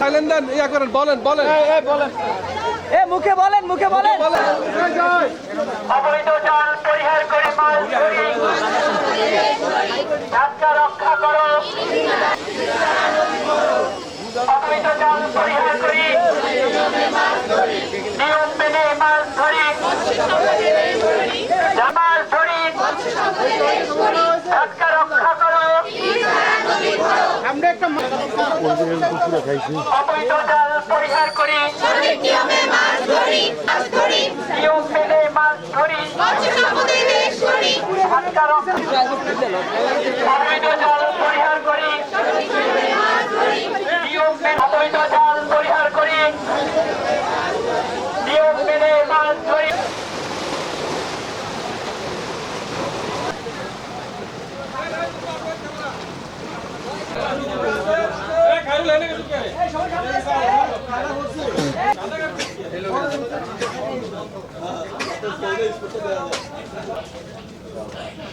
Silent দেন, ইয়া করেন, বলেন বলেন বলেন, মুখে বলেন, মুখে বলেন। অবৈধ জাল পরিহার করে মাছ ধরি, ঢাকা রক্ষা করো। অবৈধ জাল পরিহার করি, নিয়ম মেনে মাছ ধরি, মাছ ধরি, ঢাকা রক্ষা করো। অবৈধ জাল পরিহার করি, নিয়ম মেনে মাছ ধরি, ঢাকা রক্ষা। অবৈধ জাল পরিহার করি, নিয়ম মেনে অবৈধ জাল পরিহার করি, নিয়ম মেনে মাছ ধরি।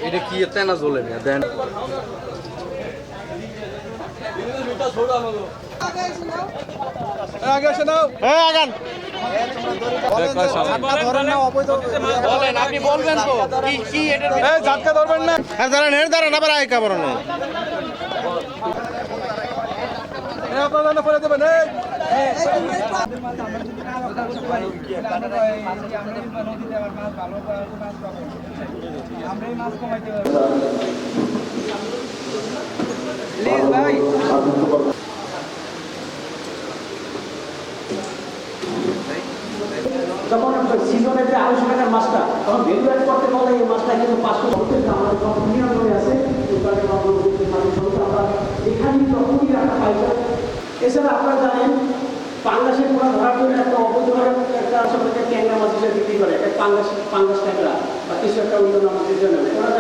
এটা কি এতে না জ্বলে না দেন আগে এসে নাও, আগান বলেন, আপনি বলবেন তো কি কি এটা ঝাটকা ধরবেন না, দাঁড়ান দাঁড়ান, আবার আয় কাবর না আপনারা পরে দেবেন। ভাই যখন সিজনে যে 250 টাকার মাছটা তখন ভ্যালুয়েট করতে বলে এই মাছটা কিন্তু 500 আমাদের সব নিয়ন্ত্রণে আছে। আমরা এখানেই তখনই রাখা পাইব। এছাড়া আপনারা জানেন পাঙ্গাসের পোনা ধরার জন্য একটা অবৈধভাবে একটা আসলে ট্যাংরা মাছ হিসেবে বিক্রি করে পাঙ্গাস ট্যাংরা বা কিছু একটা অন্য মাছের জন্য ওরা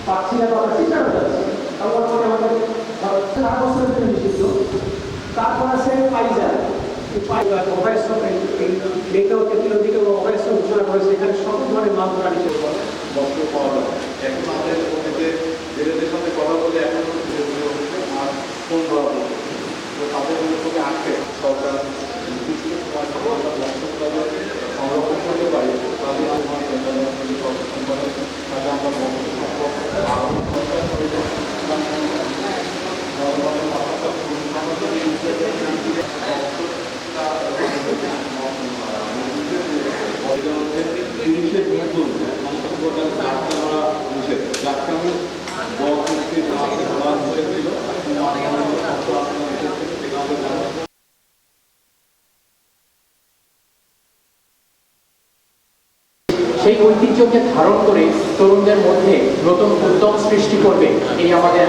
পাচ্ছি না, আমরা চিন্তা করে যাচ্ছি। আমার মনে আমাদের 4 বছরের জন্য নিষিদ্ধ। তারপর আছে পাইজার, ঘোষণা করেছে এখানে সব ধরনের মাছ ধরা নিষেধ করে। বস্ত্র পাওয়া যায়। এখন আমাদের কমিতে জেলেদের সাথে কথা বলে এখন মাছ ফোন ধরা পড়ছে, তো তাদের থেকে আটকে সরকার সংরক্ষণ করতে পারি তাদের আমার সংরক্ষণ করে তাকে আমরা জিনিসের নিয়ন্ত্রণ চারটা ধরা নিষেধ, যাকে আমি সেই ঐতিহ্যকে ধারণ করে তরুণদের মধ্যে নতুন উদ্যম সৃষ্টি করবে এই আমাদের